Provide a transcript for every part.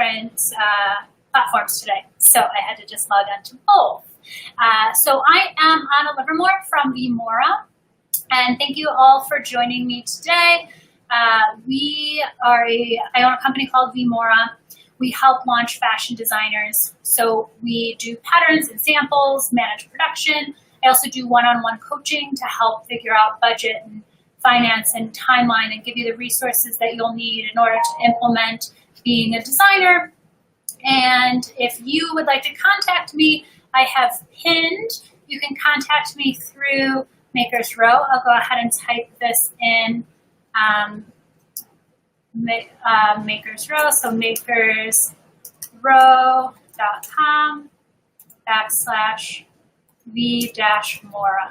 different platforms today, so I had to just log on to both. So I am Anna Livermore from VMora, and thank you all for joining me today. I own a company called VMora. We help launch fashion designers. So we do patterns and samples, manage production. I also do one-on-one coaching to help figure out budget and finance and timeline and give you the resources that you'll need in order to implement being a designer. And if you would like to contact me, I have pinned. You can contact me through Makers Row. I'll go ahead and type this in Makers Row. So makersrow.com/v-mora.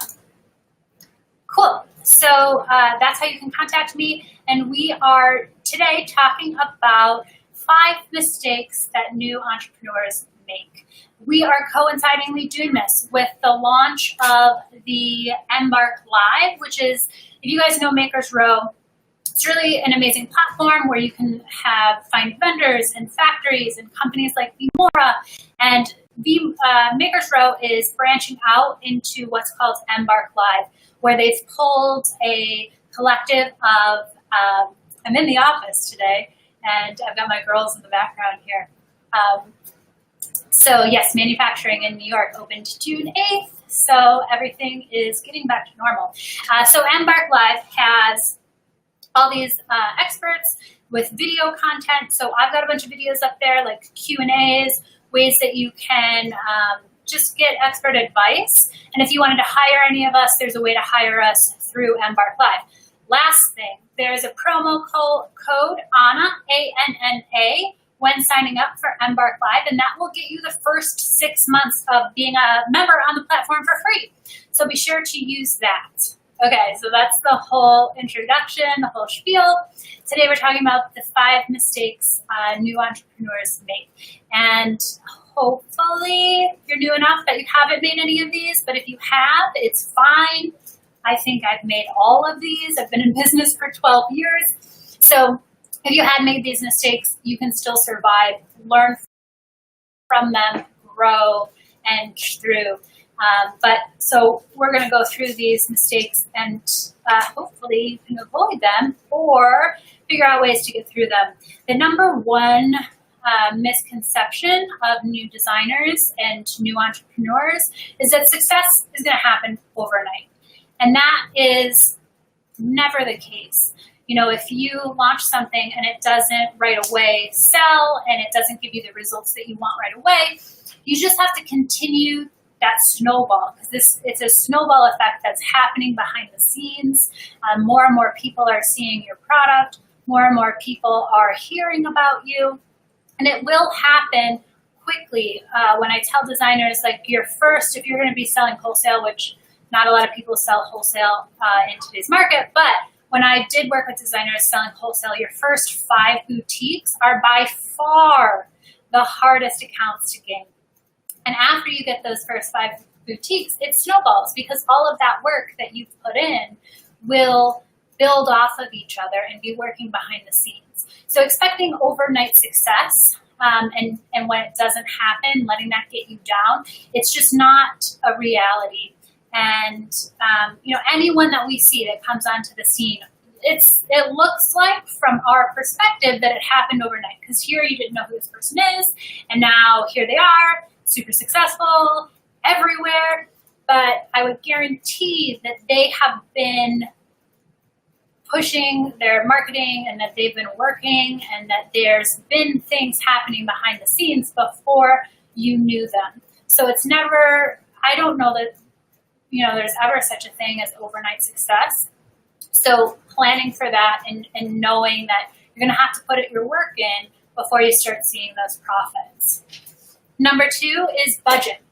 Cool. So that's how you can contact me. And we are today talking about 5 mistakes that new entrepreneurs make. We are coincidentally doing this with the launch of the Embark Live, which is, if you guys know Makers Row, it's really an amazing platform where you can find vendors and factories and companies like VMora. And Makers Row is branching out into what's called Embark Live, where they've pulled a collective of, I'm in the office today, and I've got my girls in the background here. So yes, manufacturing in New York opened June 8th, so everything is getting back to normal. So Embark Live has all these experts with video content. So I've got a bunch of videos up there, like Q&As, ways that you can just get expert advice. And if you wanted to hire any of us, there's a way to hire us through Embark Live. Last thing, there's a promo code, ANNA, A-N-N-A, when signing up for Embark Live, and that will get you the first 6 months of being a member on the platform for free. So be sure to use that. Okay, so that's the whole introduction, the whole spiel. Today we're talking about the 5 mistakes new entrepreneurs make. And hopefully you're new enough that you haven't made any of these, but if you have, it's fine. I think I've made all of these. I've been in business for 12 years. So if you had made these mistakes, you can still survive, learn from them, grow, and through. So we're going to go through these mistakes and hopefully you can avoid them or figure out ways to get through them. The number one misconception of new designers and new entrepreneurs is that success is going to happen overnight. And that is never the case. You know, if you launch something and it doesn't right away sell and it doesn't give you the results that you want right away, you just have to continue that snowball, because it's a snowball effect that's happening behind the scenes. More and more people are seeing your product. More and more people are hearing about you. And it will happen quickly. When I tell designers, like, if you're going to be selling wholesale, which not a lot of people sell wholesale in today's market, but when I did work with designers selling wholesale, your first 5 boutiques are by far the hardest accounts to gain. And after you get those first 5 boutiques, it snowballs, because all of that work that you've put in will build off of each other and be working behind the scenes. So expecting overnight success and when it doesn't happen, letting that get you down, it's just not a reality. And anyone that we see that comes onto the scene, it looks like from our perspective that it happened overnight, because here you didn't know who this person is, and now here they are, super successful everywhere. But I would guarantee that they have been pushing their marketing and that they've been working and that there's been things happening behind the scenes before you knew them. So it's never, I don't know that, there's ever such a thing as overnight success. So planning for that and knowing that you're going to have to put your work in before you start seeing those profits. Number 2 is budget.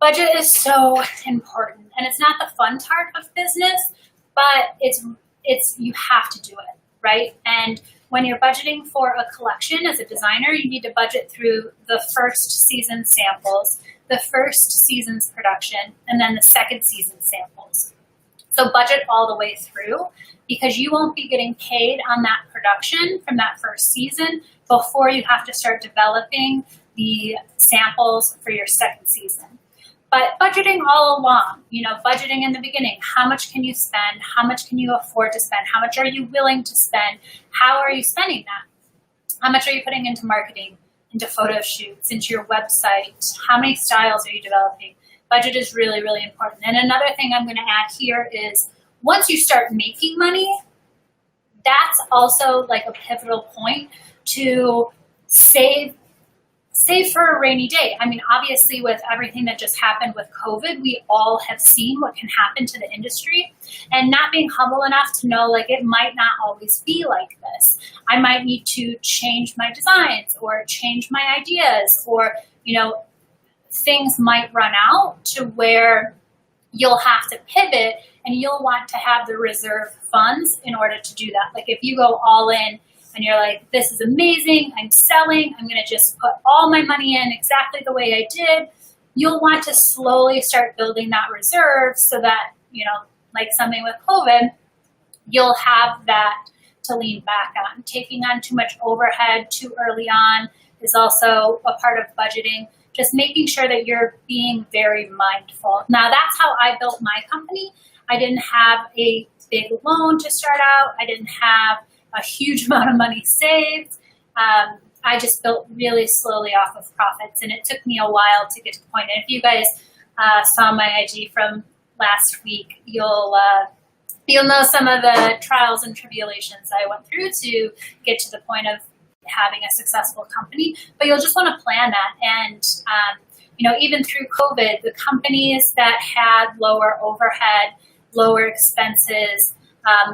Budget is so important, and it's not the fun part of business, but it's you have to do it, right? And when you're budgeting for a collection as a designer, you need to budget through the first season samples, the first season's production, and then the second season samples. So budget all the way through, because you won't be getting paid on that production from that first season before you have to start developing the samples for your second season. But budgeting all along, budgeting in the beginning, how much can you spend? How much can you afford to spend? How much are you willing to spend? How are you spending that? How much are you putting into marketing, into photo shoots, into your website? How many styles are you developing? Budget is really, really important. And another thing I'm going to add here is once you start making money, that's also like a pivotal point to save for a rainy day. I mean, obviously with everything that just happened with COVID, we all have seen what can happen to the industry, and not being humble enough to know like it might not always be like this. I might need to change my designs or change my ideas, or, things might run out to where you'll have to pivot, and you'll want to have the reserve funds in order to do that. Like if you go all in and you're like, this is amazing, I'm selling, I'm going to just put all my money in exactly the way I did, you'll want to slowly start building that reserve so that, like something with COVID, you'll have that to lean back on. Taking on too much overhead too early on is also a part of budgeting. Just making sure that you're being very mindful. Now, that's how I built my company. I didn't have a big loan to start out. I didn't have a huge amount of money saved. I just built really slowly off of profits, and it took me a while to get to the point. And if you guys saw my IG from last week, you'll know some of the trials and tribulations I went through to get to the point of having a successful company. But you'll just want to plan that. And even through COVID, the companies that had lower overhead, lower expenses,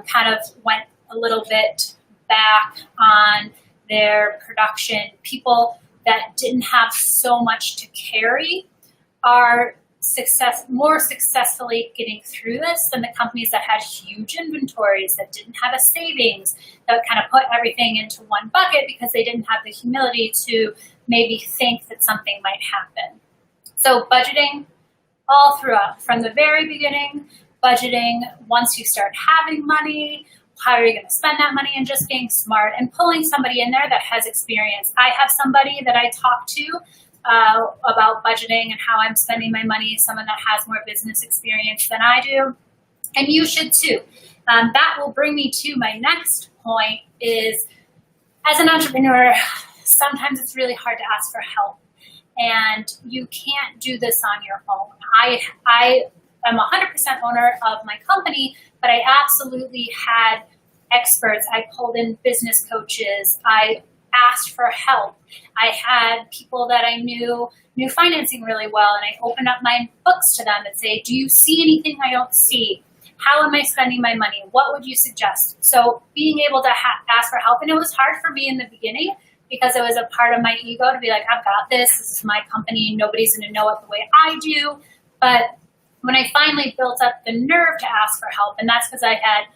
kind of went a little bit back on their production. People that didn't have so much to carry are more successfully getting through this than the companies that had huge inventories, that didn't have a savings, that kind of put everything into one bucket because they didn't have the humility to maybe think that something might happen. So budgeting all throughout, from the very beginning, budgeting once you start having money, how are you going to spend that money, and just being smart and pulling somebody in there that has experience. I have somebody that I talk to about budgeting and how I'm spending my money, someone that has more business experience than I do, and you should too. That will bring me to my next point is, as an entrepreneur, sometimes it's really hard to ask for help, and you can't do this on your own. I am 100% owner of my company, but I absolutely had experts. I pulled in business coaches. I asked for help. I had people that I knew financing really well, and I opened up my books to them and say, do you see anything I don't see? How am I spending my money? What would you suggest? So being able to ask for help, and it was hard for me in the beginning because it was a part of my ego to be like, I've got this. This is my company. Nobody's going to know it the way I do. But when I finally built up the nerve to ask for help, and that's because I had,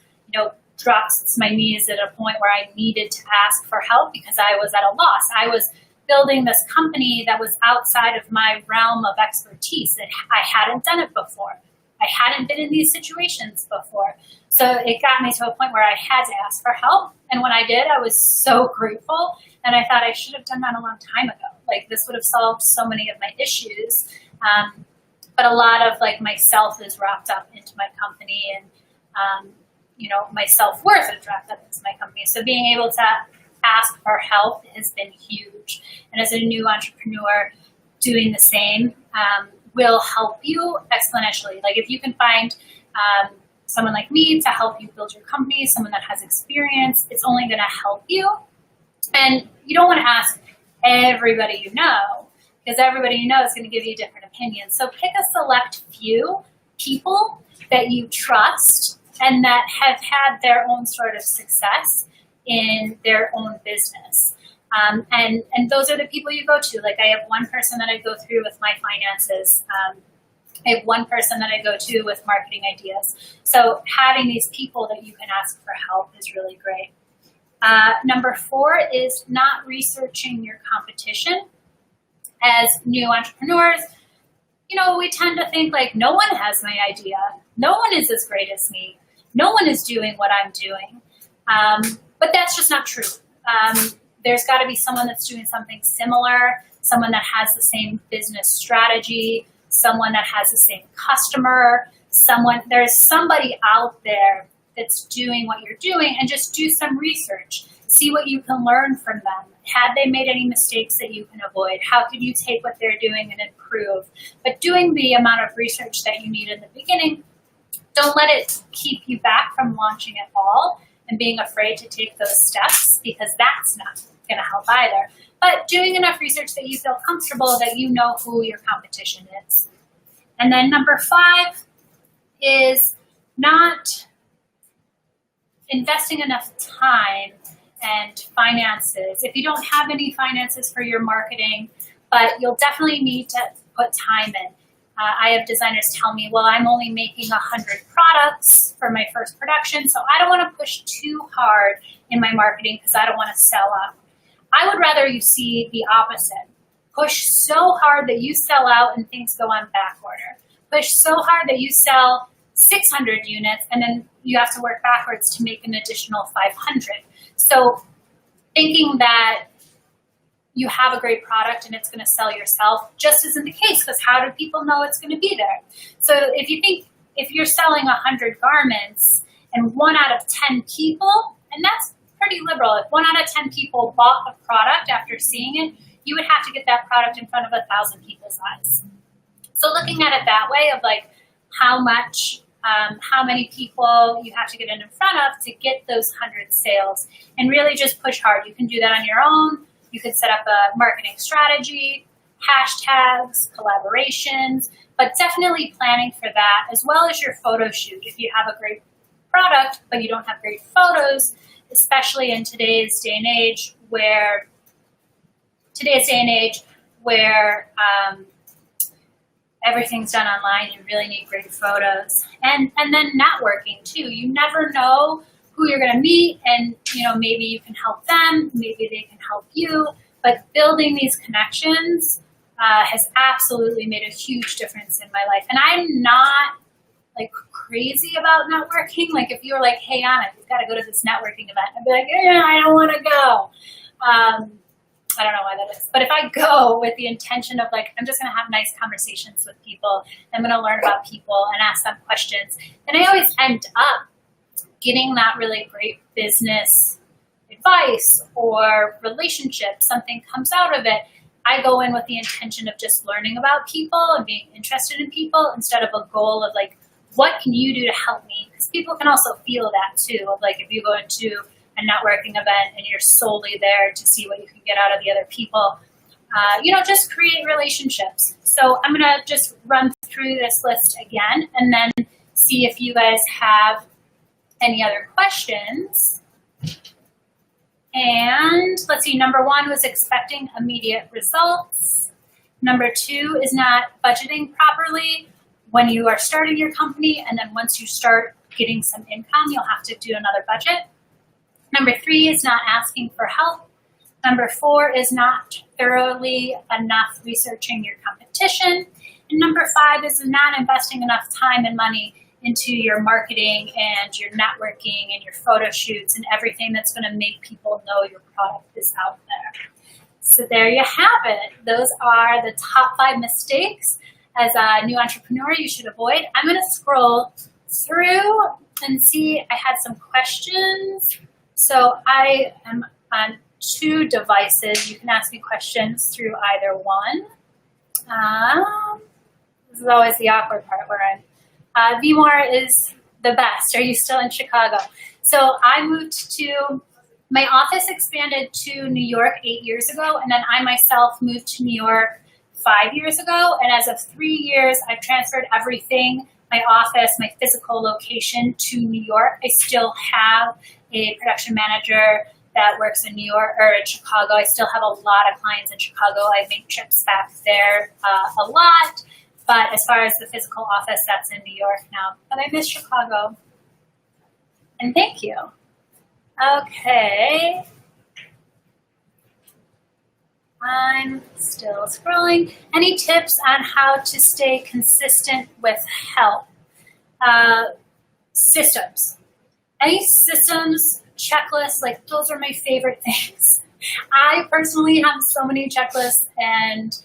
dropped to my knees at a point where I needed to ask for help because I was at a loss. I was building this company that was outside of my realm of expertise. I hadn't done it before. I hadn't been in these situations before. So it got me to a point where I had to ask for help. And when I did, I was so grateful. And I thought I should have done that a long time ago. Like, this would have solved so many of my issues. But a lot of myself is wrapped up into my company, and my self-worth is wrapped up into my company. So being able to ask for help has been huge. And as a new entrepreneur, doing the same will help you exponentially. Like, if you can find someone like me to help you build your company, someone that has experience, it's only going to help you. And you don't want to ask everybody you know, because everybody you know is going to give you different opinions. So pick a select few people that you trust and that have had their own sort of success in their own business. And those are the people you go to. Like, I have one person that I go through with my finances. I have one person that I go to with marketing ideas. So having these people that you can ask for help is really great. Number 4 is not researching your competition. As new entrepreneurs, we tend to think like, no one has my idea. No one is as great as me. No one is doing what I'm doing. But that's just not true. There's got to be someone that's doing something similar, someone that has the same business strategy, someone that has the same customer, there's somebody out there that's doing what you're doing, and just do some research. See what you can learn from them. Had they made any mistakes that you can avoid? How can you take what they're doing and improve? But doing the amount of research that you need in the beginning, don't let it keep you back from launching at all and being afraid to take those steps, because that's not going to help either. But doing enough research that you feel comfortable that you know who your competition is. And then number 5 is not investing enough time and finances. If you don't have any finances for your marketing, but you'll definitely need to put time in. I have designers tell me, well, I'm only making 100 products for my first production, so I don't want to push too hard in my marketing because I don't want to sell out. I would rather you see the opposite. Push so hard that you sell out and things go on back order. Push so hard that you sell 600 units and then you have to work backwards to make an additional 500. So thinking that you have a great product and it's going to sell yourself just isn't the case, because how do people know it's going to be there? So if you're selling 100 garments and 1 out of 10 people, and that's pretty liberal, if 1 out of 10 people bought a product after seeing it, you would have to get that product in front of 1,000 people's eyes. So looking at it that way of like how many people you have to get in front of to get those 100 sales, and really just push hard. You can do that on your own. You could set up a marketing strategy, hashtags, collaborations, but definitely planning for that, as well as your photo shoot. If you have a great product, but you don't have great photos, especially in today's day and age where everything's done online, you really need great photos. And then networking too. You never know who you're going to meet, and maybe you can help them, maybe they can help you, but building these connections has absolutely made a huge difference in my life. And I'm not like crazy about networking. Like if you were like, hey Anna, you've got to go to this networking event, I'd be like, I don't want to go. I don't know why that is. But if I go with the intention of like, I'm just going to have nice conversations with people, I'm going to learn about people and ask them questions, then I always end up getting that really great business advice or relationship. Something comes out of it. I go in with the intention of just learning about people and being interested in people instead of a goal of like, what can you do to help me? Because people can also feel that too. Of like if you go into a networking event and you're solely there to see what you can get out of the other people, just create relationships. So I'm going to just run through this list again and then see if you guys have any other questions. And let's see, number 1 was expecting immediate results. Number 2 is not budgeting properly when you are starting your company, and then once you start getting some income, you'll have to do another budget. Number 3 is not asking for help. Number 4 is not thoroughly enough researching your competition. And number 5 is not investing enough time and money into your marketing and your networking and your photo shoots and everything that's going to make people know your product is out there. So there you have it. Those are the top 5 mistakes as a new entrepreneur you should avoid. I'm going to scroll through and see. I had some questions. So I am on 2 devices. You can ask me questions through either one. This is always the awkward part where I'm VMware is the best. Are you still in Chicago? So I my office expanded to New York 8 years ago, and then I myself moved to New York 5 years ago. And as of 3 years, I've transferred everything, my office, my physical location to New York. I still have a production manager that works in New York or in Chicago. I still have a lot of clients in Chicago. I make trips back there a lot. But as far as the physical office, that's in New York now. But I miss Chicago. And thank you. Okay. I'm still scrolling. Any tips on how to stay consistent with help? Systems. Any systems, checklists, like those are my favorite things. I personally have so many checklists and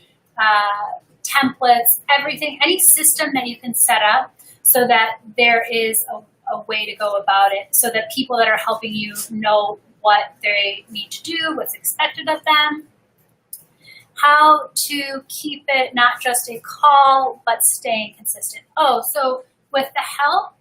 templates, everything, any system that you can set up so that there is a way to go about it so that people that are helping you know what they need to do, what's expected of them. How to keep it not just a call, but staying consistent. Oh, so with the help,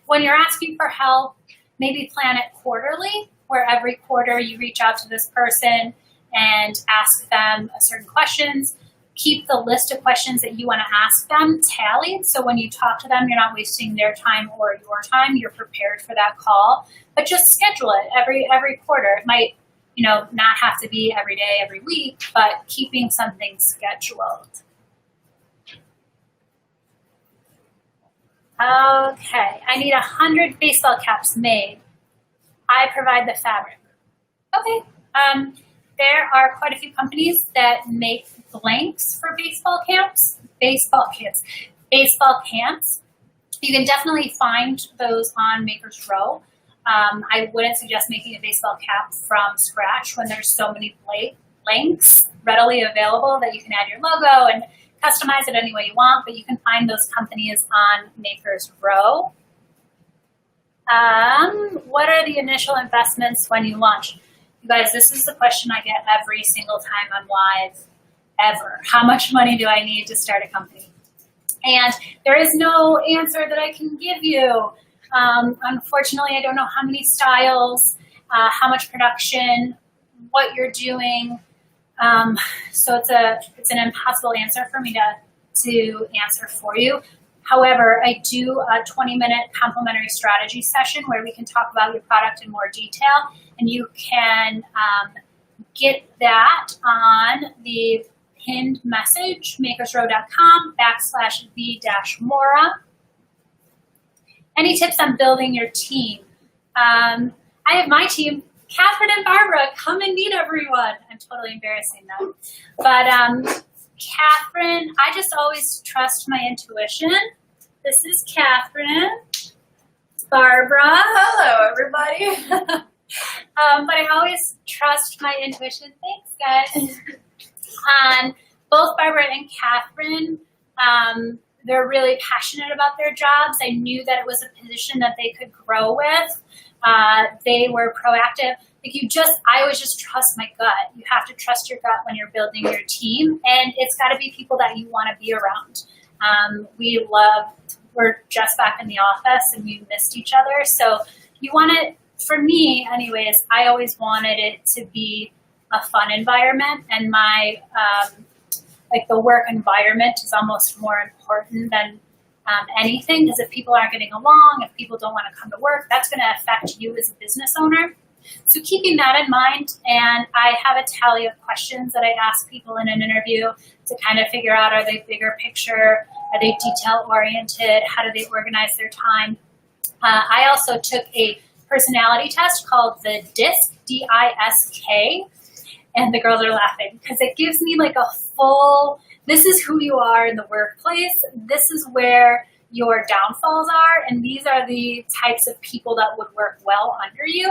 when you're asking for help, maybe plan it quarterly, where every quarter you reach out to this person and ask them certain questions. Keep the list of questions that you want to ask them tallied, so when you talk to them, you're not wasting their time or your time. You're prepared for that call, but just schedule it every quarter. It might, not have to be every day, every week, but keeping something scheduled. Okay, I need 100 baseball caps made. I provide the fabric. Okay, there are quite a few companies that make blanks for baseball camps. You can definitely find those on Maker's Row. I wouldn't suggest making a baseball cap from scratch when there's so many blanks readily available that you can add your logo and customize it any way you want, but you can find those companies on Maker's Row. What are the initial investments when you launch? You guys, this is the question I get every single time I'm live ever. How much money do I need to start a company? And there is no answer that I can give you. Unfortunately, I don't know how many styles, how much production, what you're doing. So it's an impossible answer for me to answer for you. However, I do a 20-minute complimentary strategy session where we can talk about your product in more detail, and you can get that on the pinned message, makersrow.com/v-mora. Any tips on building your team? I have my team, Catherine and Barbara. Come and meet everyone. I'm totally embarrassing them. But Catherine, I just always trust my intuition. This is Catherine. Barbara. Hello, everybody. But I always trust my intuition. Thanks, guys. Both Barbara and Catherine, they're really passionate about their jobs. I knew that it was a position that they could grow with. They were proactive. I always just trust my gut. You have to trust your gut when you're building your team, and it's got to be people that you want to be around. We're just back in the office and we missed each other. So you want it, for me anyways, I always wanted it to be a fun environment, and my, the work environment is almost more important than anything, because if people aren't getting along, if people don't want to come to work, that's going to affect you as a business owner. So keeping that in mind, and I have a tally of questions that I ask people in an interview to kind of figure out, are they bigger picture? Are they detail-oriented? How do they organize their time? I also took a personality test called the DISC, D-I-S-K, and the girls are laughing because it gives me like a full, this is who you are in the workplace, this is where your downfalls are, and these are the types of people that would work well under you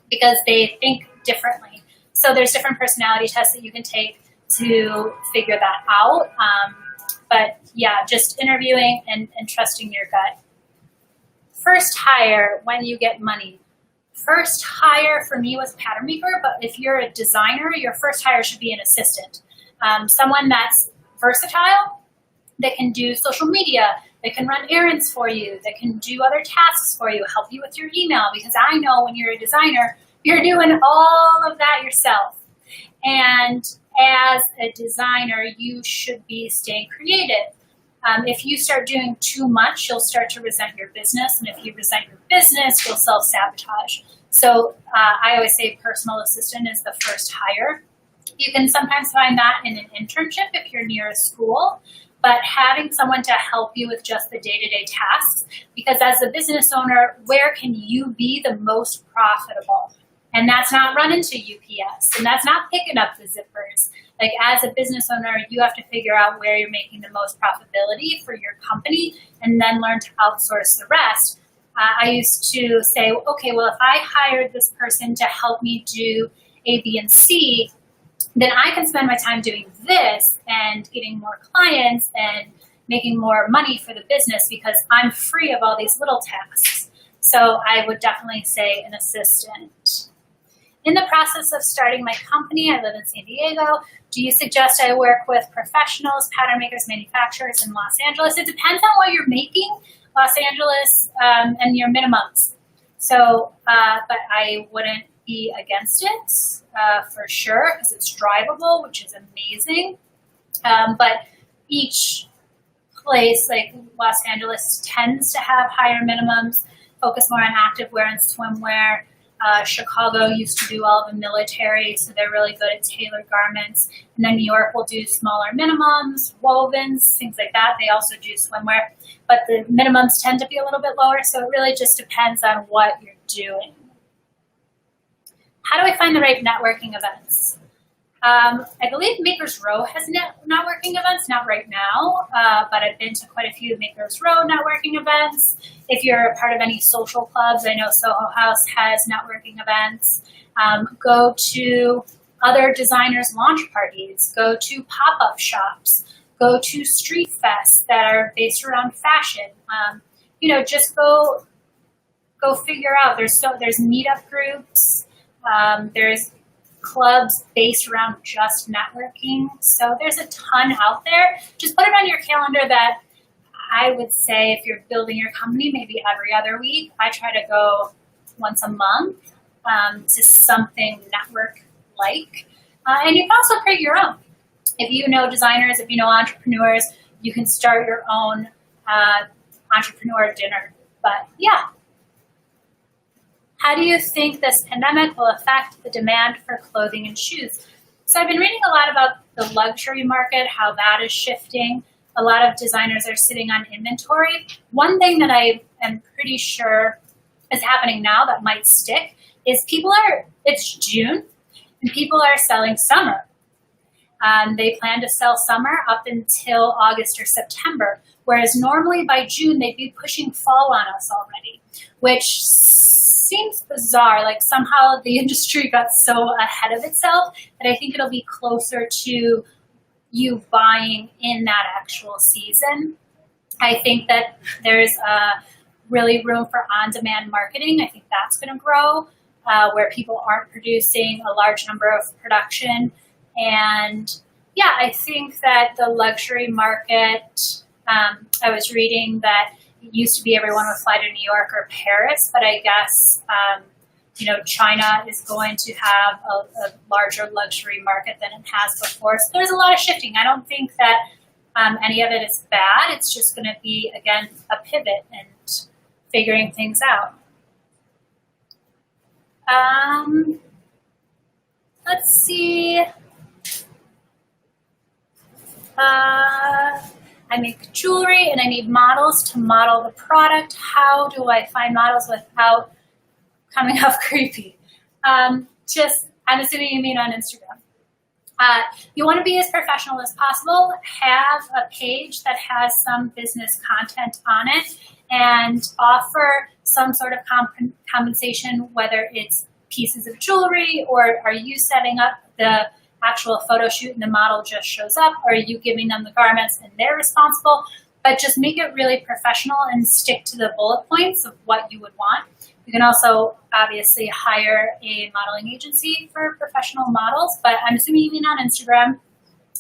because they think differently. So there's different personality tests that you can take to figure that out. But yeah, just interviewing and trusting your gut. First hire when you get money. First hire for me was pattern maker, but if you're a designer, your first hire should be an assistant. Someone that's versatile, that can do social media, that can run errands for you, that can do other tasks for you, help you with your email, because I know when you're a designer, you're doing all of that yourself. And as a designer, you should be staying creative. If you start doing too much, you'll start to resent your business. And if you resent your business, you'll self-sabotage. So I always say personal assistant is the first hire. You can sometimes find that in an internship if you're near a school, but having someone to help you with just the day-to-day tasks, because as a business owner, where can you be the most profitable? And that's not running to UPS, and that's not picking up the zippers. Like, as a business owner, you have to figure out where you're making the most profitability for your company and then learn to outsource the rest. I used to say, okay, well, if I hired this person to help me do A, B, and C, then I can spend my time doing this and getting more clients and making more money for the business because I'm free of all these little tasks. So I would definitely say an assistant. In the process of starting my company, I live in San Diego. Do you suggest I work with professionals, pattern makers, manufacturers in Los Angeles? It depends on what you're making, Los Angeles, and your minimums. So, but I wouldn't be against it for sure because it's drivable, which is amazing. But each place, like Los Angeles, tends to have higher minimums, focus more on activewear and swimwear. Chicago used to do all the military, so they're really good at tailored garments. And then New York will do smaller minimums, wovens, things like that. They also do swimwear, but the minimums tend to be a little bit lower, so it really just depends on what you're doing. How do I find the right networking events? I believe Makers Row has networking events, not right now, but I've been to quite a few Makers Row networking events. If you're a part of any social clubs, I know Soho House has networking events. Go to other designers' launch parties. Go to pop-up shops. Go to street fests that are based around fashion. Just go figure out. There's meetup groups. There's clubs based around just networking. So there's a ton out there. Just put it on your calendar that I would say if you're building your company, maybe every other week. I try to go once a month to something network-like. And you can also create your own. If you know designers, if you know entrepreneurs, you can start your own entrepreneur dinner. But yeah. How do you think this pandemic will affect the demand for clothing and shoes? So I've been reading a lot about the luxury market, how that is shifting. A lot of designers are sitting on inventory. One thing that I am pretty sure is happening now that might stick is it's June, and people are selling summer. They plan to sell summer up until August or September, whereas normally by June they'd be pushing fall on us already, which seems bizarre. Like somehow the industry got so ahead of itself that I think it'll be closer to you buying in that actual season. I think that there's really room for on-demand marketing. I think that's going to grow where people aren't producing a large number of production. And yeah, I think that the luxury market, I was reading that it used to be everyone would fly to New York or Paris, but I guess, China is going to have a larger luxury market than it has before. So there's a lot of shifting. I don't think that any of it is bad. It's just going to be, again, a pivot and figuring things out. Let's see. I make jewelry and I need models to model the product. How do I find models without coming off creepy? I'm assuming you mean on Instagram. You want to be as professional as possible. Have a page that has some business content on it and offer some sort of compensation, whether it's pieces of jewelry or are you setting up the actual photo shoot and the model just shows up, or are you giving them the garments and they're responsible? But just make it really professional and stick to the bullet points of what you would want. You can also obviously hire a modeling agency for professional models, but I'm assuming you mean on Instagram,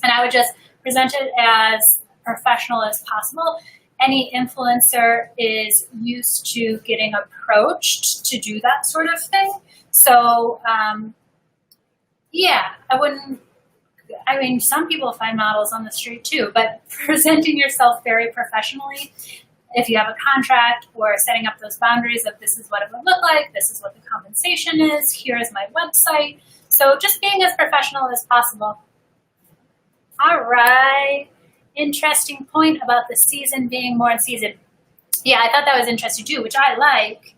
and I would just present it as professional as possible. Any influencer is used to getting approached to do that sort of thing. So, some people find models on the street too, but presenting yourself very professionally, if you have a contract or setting up those boundaries of this is what it would look like, this is what the compensation is, here is my website. So just being as professional as possible. All right. Interesting point about the season being more in season. Yeah, I thought that was interesting too, which I like.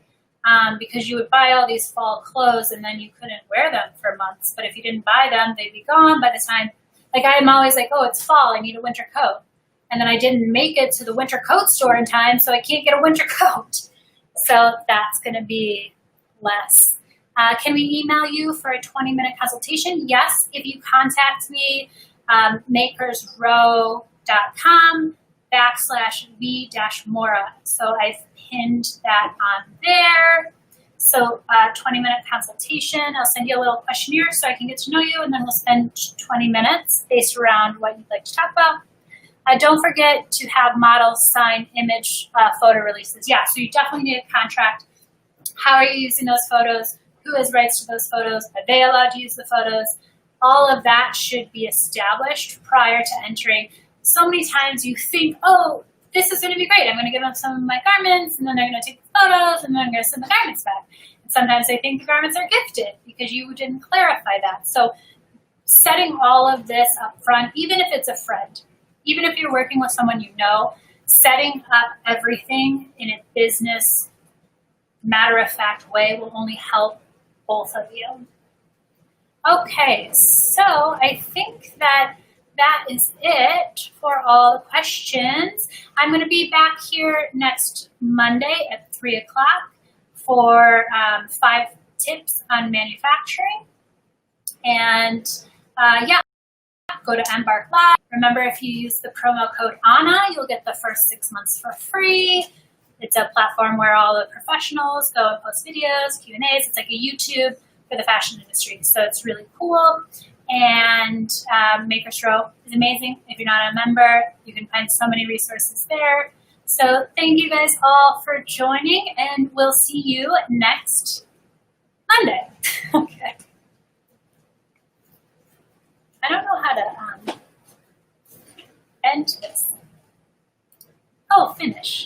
because you would buy all these fall clothes and then you couldn't wear them for months. But if you didn't buy them, they'd be gone by the time. Like I'm always like, oh, it's fall, I need a winter coat. And then I didn't make it to the winter coat store in time, so I can't get a winter coat. So that's going to be less. Can we email you for a 20-minute consultation? Yes, if you contact me, makersrow.com/v-mora. So I've pinned that on there. So 20-minute consultation. I'll send you a little questionnaire so I can get to know you, and then we'll spend 20 minutes based around what you'd like to talk about. Don't forget to have models sign image photo releases. Yeah, so you definitely need a contract. How are you using those photos? Who has rights to those photos? Are they allowed to use the photos? All of that should be established prior to entering. So many times you think, oh, this is going to be great. I'm going to give them some of my garments, and then they're going to take the photos, and then I'm going to send the garments back. And sometimes they think the garments are gifted because you didn't clarify that. So setting all of this up front, even if it's a friend, even if you're working with someone you know, setting up everything in a business, matter-of-fact way will only help both of you. Okay, so I think that is it for all the questions. I'm going to be back here next Monday at 3 o'clock for 5 tips on manufacturing. And yeah, go to Embark Live. Remember, if you use the promo code ANNA, you'll get the first 6 months for free. It's a platform where all the professionals go and post videos, Q&As. It's like a YouTube for the fashion industry. So it's really cool. And Makers Row is amazing. If you're not a member, you can find so many resources there. So thank you guys all for joining, and we'll see you next Monday. Okay. I don't know how to end this. Oh, finish.